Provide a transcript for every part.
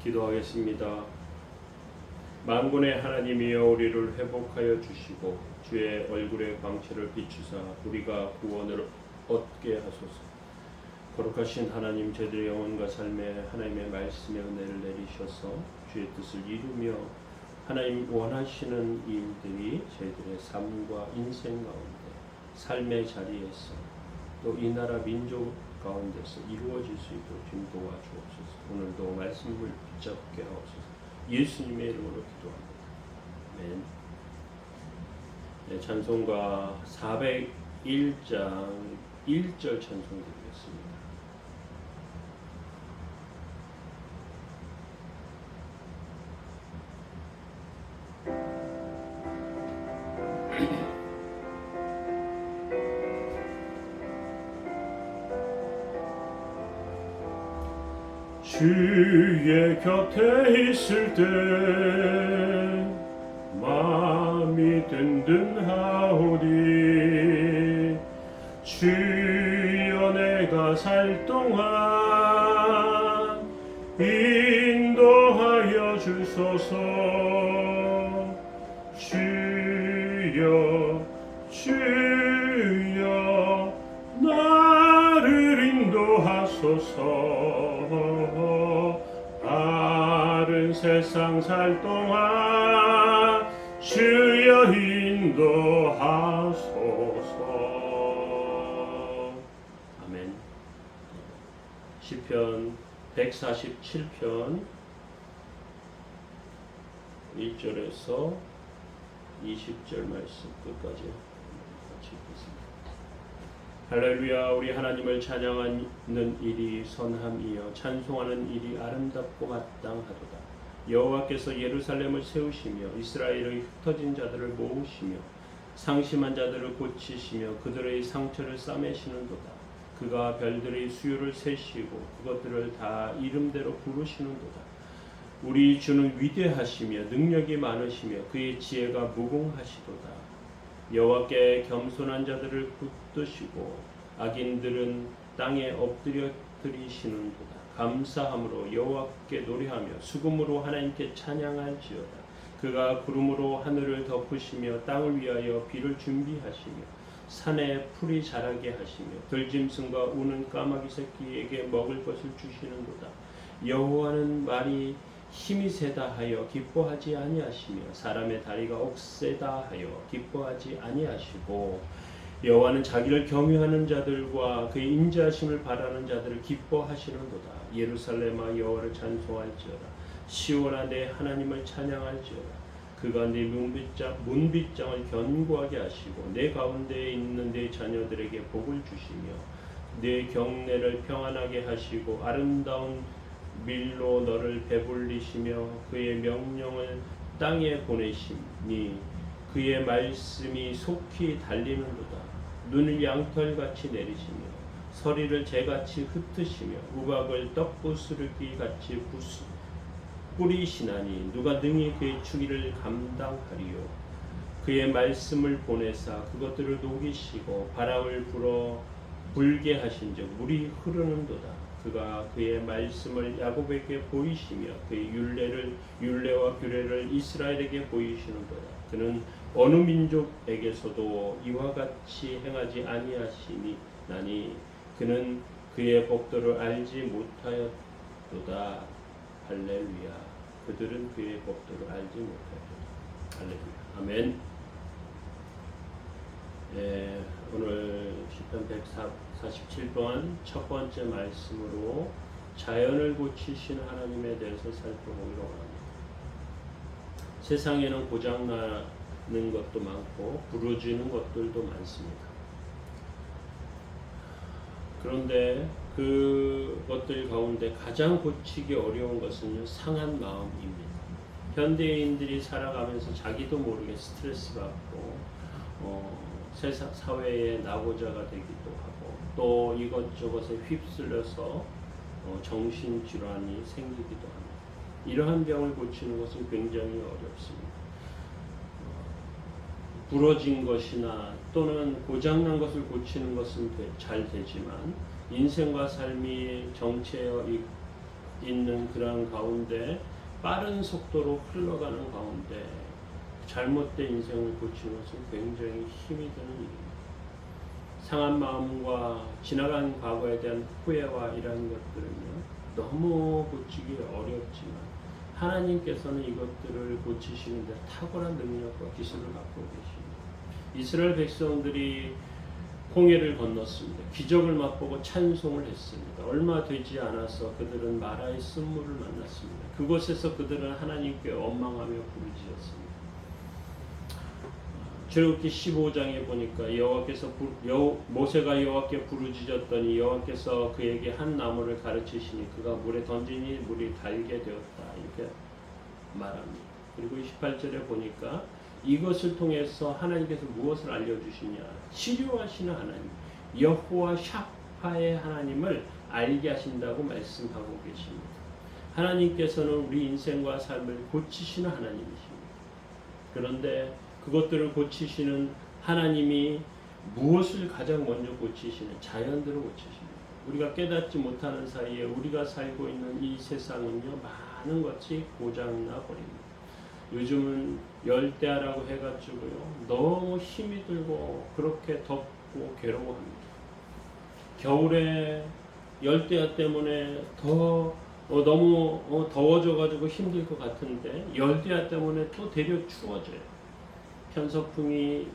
기도하겠습니다. 만군의 하나님이여 우리를 회복하여 주시고 주의 얼굴의 광채를 비추사 우리가 구원을 얻게 하소서. 거룩하신 하나님, 저희들의 영혼과 삶에 하나님의 말씀의 은혜를 내리셔서 주의 뜻을 이루며 하나님 원하시는 일들이 저희들의 삶과 인생 가운데 삶의 자리에서 또 이 나라 민족 가운데서 이루어질 수 있도록 좀 도와주옵소서. 오늘도 말씀을 붙잡게 하옵소서. 예수님의 이름으로 기도합니다. 아멘. 네, 찬송가 401장 1절 찬송 드리겠습니다. 주의 곁에 있을 때 마음이 든든하오니 주여 내가 살 동안 인도하여 주소서. 주여 주여 나를 인도하소서. 다른 세상 살 동안 주여 인도하소서. 아멘. 시편 147편 1절에서 20절 말씀 끝까지 같이 읽겠습니다. 할렐루야. 우리 하나님을 찬양하는 일이 선함이여 찬송하는 일이 아름답고 마땅하도다. 여호와께서 예루살렘을 세우시며 이스라엘의 흩어진 자들을 모으시며 상심한 자들을 고치시며 그들의 상처를 싸매시는도다. 그가 별들의 수요를 세시고 그것들을 다 이름대로 부르시는도다. 우리 주는 위대하시며 능력이 많으시며 그의 지혜가 무궁하시도다. 여호와께 겸손한 자들을 붙드시고 악인들은 땅에 엎드려 드리시는도다. 감사함으로 여호와께 노래하며 수금으로 하나님께 찬양할지어다. 그가 구름으로 하늘을 덮으시며 땅을 위하여 비를 준비하시며 산에 풀이 자라게 하시며 들짐승과 우는 까마귀 새끼에게 먹을 것을 주시는도다. 여호와는 말이 힘이 세다 하여 기뻐하지 아니하시며 사람의 다리가 억세다 하여 기뻐하지 아니하시고 여호와는 자기를 경외하는 자들과 그의 인자하심을 바라는 자들을 기뻐하시는도다. 예루살렘아 여호와를 찬송할지어다. 시온아 내 하나님을 찬양할지어다. 그가 네 문빗장을 견고하게 하시고 내 가운데에 있는 내 자녀들에게 복을 주시며 내 경내를 평안하게 하시고 아름다운 밀로 너를 배불리시며 그의 명령을 땅에 보내시니 그의 말씀이 속히 달리는도다. 눈을 양털같이 내리시며 서리를 재같이 흩으시며 우박을 떡부스르기 같이 뿌리시나니 누가 능히 그의 추기를 감당하리요. 그의 말씀을 보내사 그것들을 녹이시고 바람을 불게 하신즉 물이 흐르는도다. 그가 그의 말씀을 야곱에게 보이시며 그의 율례와 규례를 이스라엘에게 보이시는도다. 그는 어느 민족에게서도 이와 같이 행하지 아니하시나니 그는 그의 법도를 알지 못하였도다. 할렐루야. 그들은 그의 법도를 알지 못하였도다. 할렐루야. 아멘. 오늘 시편 147번 첫 번째 말씀으로 자연을 고치시는 하나님에 대해서 살펴보기로 합니다. 세상에는 고장나는 것도 많고 부러지는 것들도 많습니다. 그런데 그것들 가운데 가장 고치기 어려운 것은 상한 마음입니다. 현대인들이 살아가면서 자기도 모르게 스트레스 받고 세상 사회의 낙오자가 되기도 하고 또 이것저것에 휩쓸려서 정신질환이 생기기도 합니다. 이러한 병을 고치는 것은 굉장히 어렵습니다. 부러진 것이나 또는 고장난 것을 고치는 것은 잘 되지만 인생과 삶이 정체되어 있는 그런 가운데 빠른 속도로 흘러가는 가운데 잘못된 인생을 고치는 것은 굉장히 힘이 드는 일입니다. 상한 마음과 지나간 과거에 대한 후회와 이런 것들은요, 너무 고치기 어렵지만 하나님께서는 이것들을 고치시는데 탁월한 능력과 기술을 갖고 계십니다. 이스라엘 백성들이 홍해를 건넜습니다. 기적을 맛보고 찬송을 했습니다. 얼마 되지 않아서 그들은 마라의 쓴물을 만났습니다. 그곳에서 그들은 하나님께 원망하며 부르짖었습니다. 출애굽기 15장에 보니까 모세가 여호와께 부르짖었더니 여호와께서 그에게 한 나무를 가르치시니 그가 물에 던지니 물이 달게 되었다, 이렇게 말합니다. 그리고 28절에 보니까 이것을 통해서 하나님께서 무엇을 알려주시냐, 치료하시는 하나님, 여호와 샤파의 하나님을 알게 하신다고 말씀하고 계십니다. 하나님께서는 우리 인생과 삶을 고치시는 하나님이십니다. 그런데 그것들을 고치시는 하나님이 무엇을 가장 먼저 고치시는? 자연들을 고치십니다. 우리가 깨닫지 못하는 사이에 우리가 살고 있는 이 세상은요, 많은 것이 고장나 버립니다. 요즘은 열대야라고 해가지고요, 너무 힘이 들고 그렇게 덥고 괴로워합니다. 겨울에 열대야 때문에 너무 더워져가지고 힘들 것 같은데 열대야 때문에 또 되려 추워져요. 편서풍이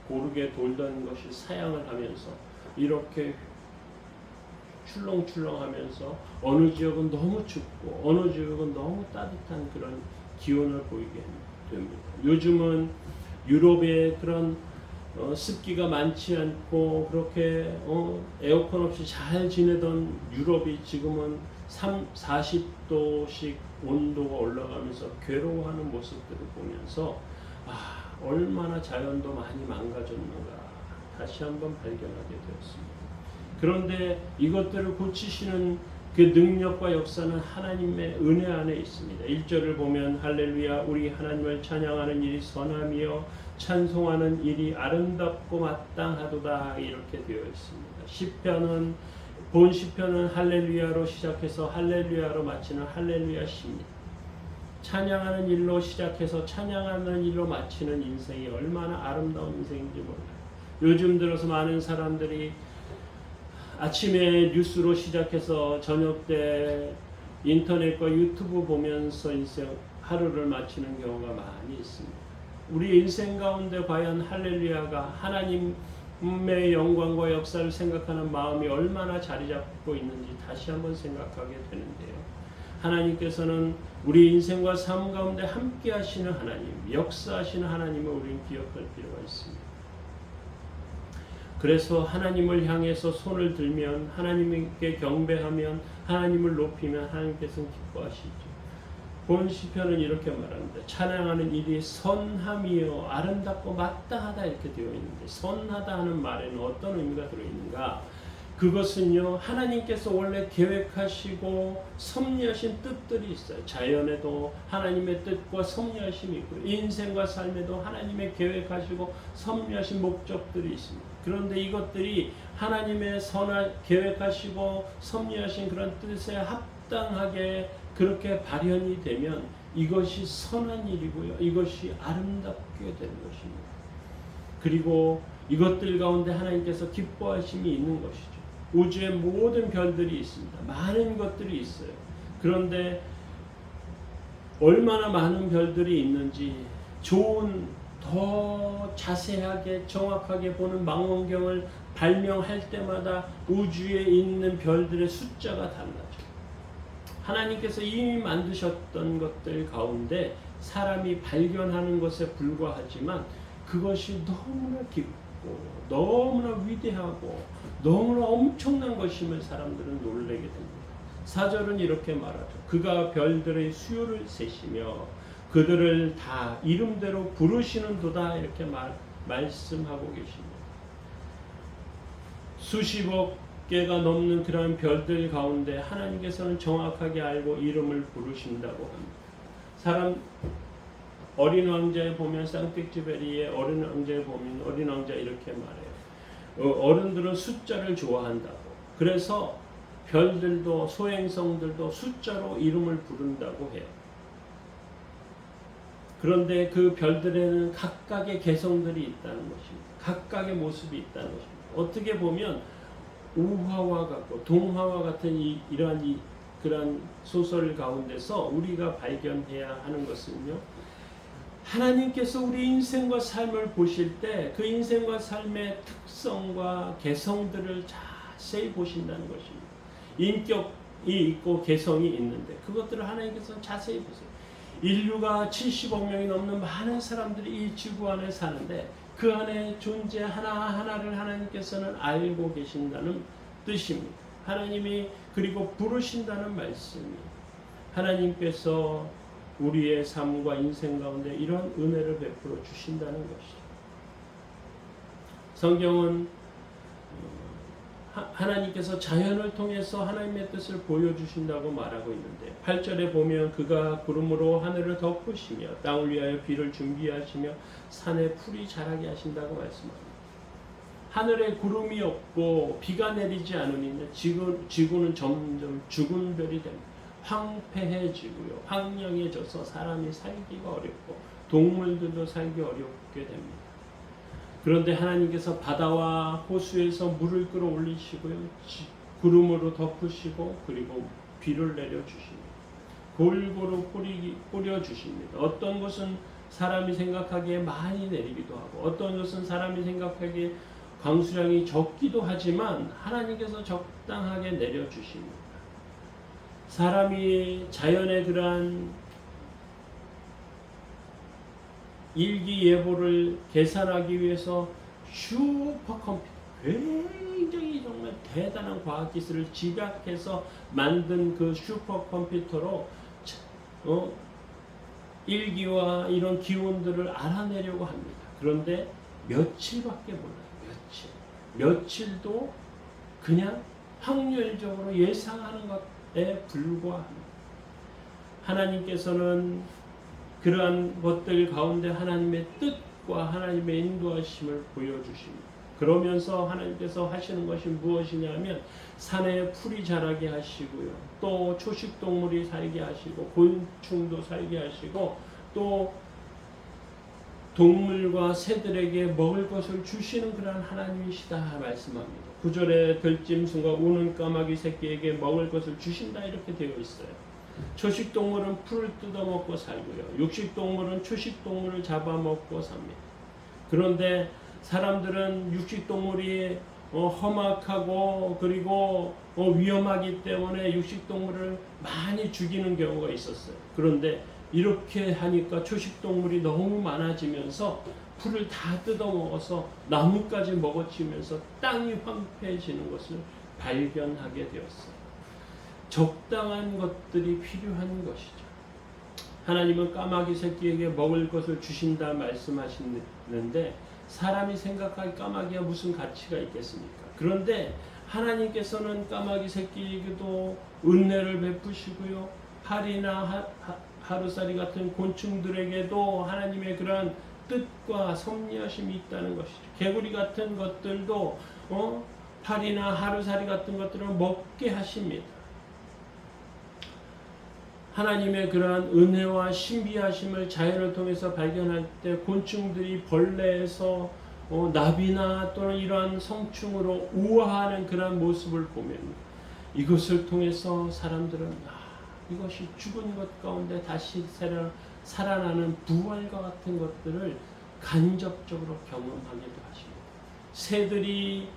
고르게 돌던 것이 사양을 하면서 이렇게 출렁출렁하면서 어느 지역은 너무 춥고 어느 지역은 너무 따뜻한 그런 기온을 보이게 됩니다. 요즘은 유럽의 그런 습기가 많지 않고 그렇게 에어컨 없이 잘 지내던 유럽이 지금은 40도씩 온도가 올라가면서 괴로워하는 모습들을 보면서 얼마나 자연도 많이 망가졌는가 다시 한번 발견하게 되었습니다. 그런데 이것들을 고치시는 그 능력과 역사는 하나님의 은혜 안에 있습니다. 1절을 보면 할렐루야, 우리 하나님을 찬양하는 일이 선함이요 찬송하는 일이 아름답고 마땅하도다, 이렇게 되어 있습니다. 본 시편은 할렐루야로 시작해서 할렐루야로 마치는 할렐루야 시입니다. 찬양하는 일로 시작해서 찬양하는 일로 마치는 인생이 얼마나 아름다운 인생인지 몰라요. 요즘 들어서 많은 사람들이 아침에 뉴스로 시작해서 저녁 때 인터넷과 유튜브 보면서 인생 하루를 마치는 경우가 많이 있습니다. 우리 인생 가운데 과연 할렐루야가 하나님의 영광과 역사를 생각하는 마음이 얼마나 자리 잡고 있는지 다시 한번 생각하게 되는데요. 하나님께서는 우리 인생과 삶 가운데 함께 하시는 하나님, 역사하시는 하나님을 우리는 기억할 필요가 있습니다. 그래서 하나님을 향해서 손을 들면, 하나님께 경배하면, 하나님을 높이면 하나님께서는 기뻐하시죠. 본 시편은 이렇게 말합니다. 찬양하는 일이 선함이요 아름답고 마땅하다, 이렇게 되어 있는데, 선하다 하는 말에는 어떤 의미가 들어있는가? 그것은요, 하나님께서 원래 계획하시고 섭리하신 뜻들이 있어요. 자연에도 하나님의 뜻과 섭리하심이 있고, 인생과 삶에도 하나님의 계획하시고 섭리하신 목적들이 있습니다. 그런데 이것들이 하나님의 계획하시고 섭리하신 그런 뜻에 합당하게 그렇게 발현이 되면 이것이 선한 일이고요, 이것이 아름답게 되는 것입니다. 그리고 이것들 가운데 하나님께서 기뻐하심이 있는 것이죠. 우주에 모든 별들이 있습니다. 많은 것들이 있어요. 그런데 얼마나 많은 별들이 있는지 더 자세하게 정확하게 보는 망원경을 발명할 때마다 우주에 있는 별들의 숫자가 달라져요. 하나님께서 이미 만드셨던 것들 가운데 사람이 발견하는 것에 불과하지만 그것이 너무나 깊고 너무나 위대하고 너무나 엄청난 것임을 사람들은 놀라게 됩니다. 4절은 이렇게 말하죠. 그가 별들의 수요를 세시며 그들을 다 이름대로 부르시는도다, 이렇게 말씀하고 계십니다. 수십억 개가 넘는 그러한 별들 가운데 하나님께서는 정확하게 알고 이름을 부르신다고 합니다. 어린 왕자에 보면 상택지베리의 어린 왕자에 보면 어린 왕자 이렇게 말해요. 어른들은 숫자를 좋아한다고. 그래서 별들도 소행성들도 숫자로 이름을 부른다고 해요. 그런데 그 별들에는 각각의 개성들이 있다는 것입니다. 각각의 모습이 있다는 것입니다. 어떻게 보면 우화와 같고 동화와 같은 그러한 소설 가운데서 우리가 발견해야 하는 것은요, 하나님께서 우리 인생과 삶을 보실 때 그 인생과 삶의 특성과 개성들을 자세히 보신다는 것입니다. 인격이 있고 개성이 있는데 그것들을 하나님께서 자세히 보세요. 인류가 70억 명이 넘는 많은 사람들이 이 지구 안에 사는데 그 안에 존재 하나하나를 하나님께서는 알고 계신다는 뜻입니다. 하나님이 그리고 부르신다는 말씀이 하나님께서 우리의 삶과 인생 가운데 이런 은혜를 베풀어 주신다는 것이죠. 성경은 하나님께서 자연을 통해서 하나님의 뜻을 보여주신다고 말하고 있는데 8절에 보면 그가 구름으로 하늘을 덮으시며 땅을 위하여 비를 준비하시며 산에 풀이 자라게 하신다고 말씀합니다. 하늘에 구름이 없고 비가 내리지 않으면 지구는 점점 죽은 별이 됩니다. 황폐해지고요. 황량해져서 사람이 살기가 어렵고 동물들도 살기 어렵게 됩니다. 그런데 하나님께서 바다와 호수에서 물을 끌어올리시고요. 구름으로 덮으시고 그리고 비를 내려주십니다. 골고루 뿌려주십니다. 어떤 것은 사람이 생각하기에 많이 내리기도 하고 어떤 것은 사람이 생각하기에 강수량이 적기도 하지만 하나님께서 적당하게 내려주십니다. 사람이 자연의 그러한 일기예보를 계산하기 위해서 슈퍼컴퓨터, 굉장히 정말 대단한 과학기술을 집약해서 만든 그 슈퍼컴퓨터로 일기와 이런 기온들을 알아내려고 합니다. 그런데 며칠밖에 몰라요. 며칠도 그냥 확률적으로 예상하는 것에 불과합니다. 하나님께서는 그러한 것들 가운데 하나님의 뜻과 하나님의 인도하심을 보여주십니다. 그러면서 하나님께서 하시는 것이 무엇이냐면 산에 풀이 자라게 하시고요. 또 초식동물이 살게 하시고 곤충도 살게 하시고 또 동물과 새들에게 먹을 것을 주시는 그러한 하나님이시다 말씀합니다. 9절에 들짐승과 우는 까마귀 새끼에게 먹을 것을 주신다 이렇게 되어 있어요. 초식동물은 풀을 뜯어먹고 살고요. 육식동물은 초식동물을 잡아먹고 삽니다. 그런데 사람들은 육식동물이 험악하고 그리고 위험하기 때문에 육식동물을 많이 죽이는 경우가 있었어요. 그런데 이렇게 하니까 초식동물이 너무 많아지면서 풀을 다 뜯어먹어서 나무까지 먹어치면서 땅이 황폐해지는 것을 발견하게 되었어요. 적당한 것들이 필요한 것이죠. 하나님은 까마귀 새끼에게 먹을 것을 주신다 말씀하시는데 사람이 생각할 까마귀가 무슨 가치가 있겠습니까? 그런데 하나님께서는 까마귀 새끼에게도 은혜를 베푸시고요. 파리나 하루살이 같은 곤충들에게도 하나님의 그러한 뜻과 섭리하심이 있다는 것이죠. 개구리 같은 것들도 파리나 하루살이 같은 것들을 먹게 하십니다. 하나님의 그러한 은혜와 신비하심을 자연을 통해서 발견할 때 곤충들이 벌레에서 나비나 또는 이러한 성충으로 우아하는 그러한 모습을 보면 이것을 통해서 사람들은 이것이 죽은 것 가운데 다시 살아나는 부활과 같은 것들을 간접적으로 경험하기도 하십니다. 새들이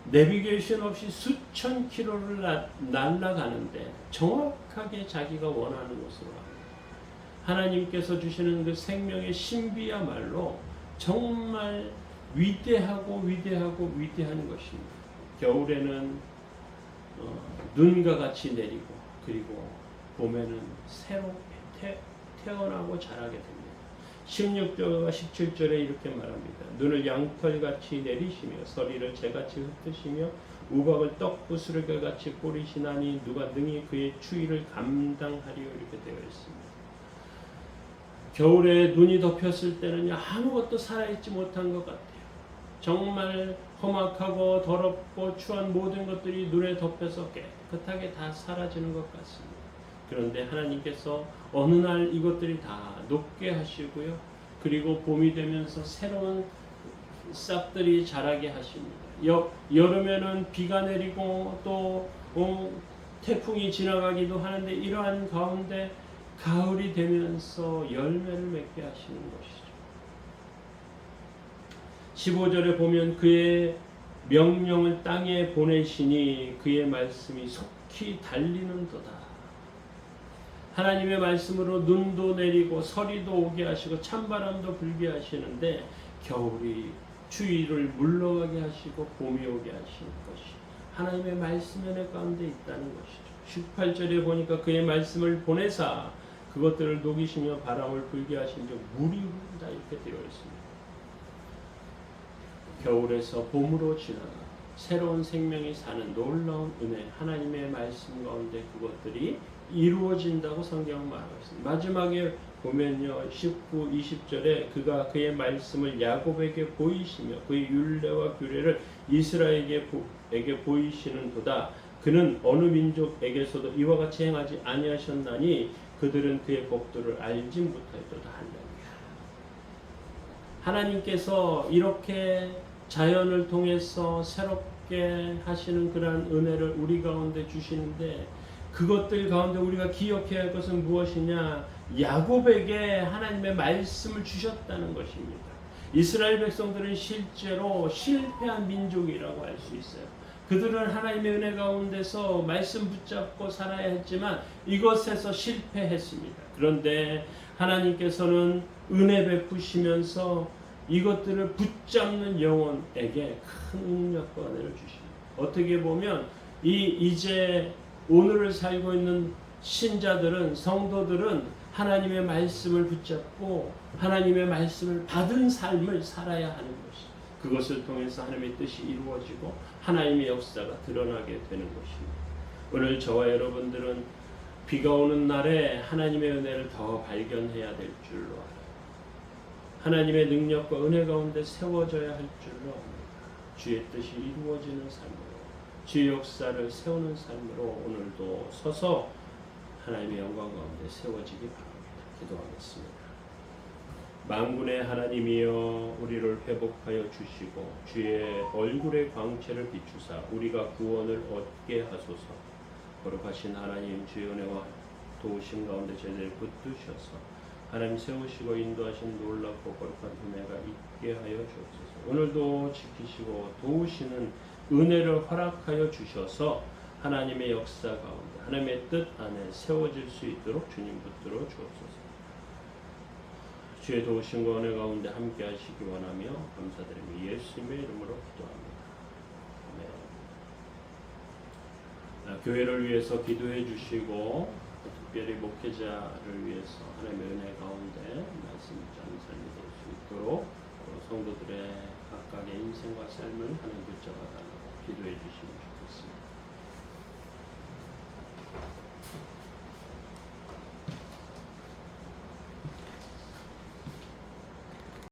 내비게이션 없이 수천 킬로를 날아가는데 정확하게 자기가 원하는 곳으로 갑니다. 하나님께서 주시는 그 생명의 신비야말로 정말 위대한 것입니다. 겨울에는 눈과 같이 내리고 그리고 봄에는 새롭게 태어나고 자라게 됩니다. 16절과 17절에 이렇게 말합니다. 눈을 양털같이 내리시며 서리를 재같이 흩으시며 우박을 떡부스러기같이 뿌리시나니 누가 능히 그의 추위를 감당하리요 이렇게 되어 있습니다. 겨울에 눈이 덮였을 때는 아무것도 살아있지 못한 것 같아요. 정말 험악하고 더럽고 추한 모든 것들이 눈에 덮여서 깨끗하게 다 사라지는 것 같습니다. 그런데 하나님께서 어느 날 이것들이 다 녹게 하시고요. 그리고 봄이 되면서 새로운 싹들이 자라게 하십니다. 여름에는 비가 내리고 또 태풍이 지나가기도 하는데 이러한 가운데 가을이 되면서 열매를 맺게 하시는 것이죠. 15절에 보면 그의 명령을 땅에 보내시니 그의 말씀이 속히 달리는도다. 하나님의 말씀으로 눈도 내리고 서리도 오게 하시고 찬바람도 불게 하시는데 겨울이 추위를 물러가게 하시고 봄이 오게 하시는 것이 하나님의 말씀의 은혜 가운데 있다는 것이죠. 18절에 보니까 그의 말씀을 보내사 그것들을 녹이시며 바람을 불게 하신 즉 물이 흐른다 이렇게 되어 있습니다. 겨울에서 봄으로 지나가 새로운 생명이 사는 놀라운 은혜 하나님의 말씀 가운데 그것들이 이루어진다고 성경은 말하고 있습니다. 마지막에 보면요 19, 20절에 그가 그의 말씀을 야곱에게 보이시며 그의 율례와 규례를 이스라엘에게 보이시는도다. 그는 어느 민족에게서도 이와 같이 행하지 아니하셨나니 그들은 그의 법도를 알지 못하였도다 하느니라. 하나님께서 이렇게 자연을 통해서 새롭게 하시는 그러한 은혜를 우리 가운데 주시는데 그것들 가운데 우리가 기억해야 할 것은 무엇이냐? 야곱에게 하나님의 말씀을 주셨다는 것입니다. 이스라엘 백성들은 실제로 실패한 민족이라고 할 수 있어요. 그들은 하나님의 은혜 가운데서 말씀 붙잡고 살아야 했지만 이것에서 실패했습니다. 그런데 하나님께서는 은혜 베푸시면서 이것들을 붙잡는 영혼에게 큰 능력과 은혜를 주십니다. 어떻게 보면 이제 오늘을 살고 있는 신자들은 성도들은 하나님의 말씀을 붙잡고 하나님의 말씀을 받은 삶을 살아야 하는 것입니다. 그것을 통해서 하나님의 뜻이 이루어지고 하나님의 역사가 드러나게 되는 것입니다. 오늘 저와 여러분들은 비가 오는 날에 하나님의 은혜를 더 발견해야 될 줄로 알아요. 하나님의 능력과 은혜 가운데 세워져야 할 줄로 압니다. 주의 뜻이 이루어지는 삶으로 주의 역사를 세우는 삶으로 오늘도 서서 하나님의 영광 가운데 세워지기 바랍니다. 기도하겠습니다. 만군의 하나님이여 우리를 회복하여 주시고 주의 얼굴의 광채를 비추사 우리가 구원을 얻게 하소서. 거룩하신 하나님 주의 은혜와 도우심 가운데 저희를 붙드셔서 하나님 세우시고 인도하신 놀랍고 거룩한 은혜가 있게 하여 주옵소서. 오늘도 지키시고 도우시는 은혜를 허락하여 주셔서 하나님의 역사 가운데 하나님의 뜻 안에 세워질 수 있도록 주님 붙들어 주옵소서. 주의 도우심과 은혜 가운데 함께 하시기 원하며 감사드리며 예수님의 이름으로 기도합니다. 아멘. 교회를 위해서 기도해 주시고 특별히 목회자를 위해서 하나님의 은혜 가운데 말씀을 전하는 삶이 될 수 있도록 성도들의 각각의 인생과 삶을 하나님 붙잡아 달라고 기도해 주시면 좋겠습니다.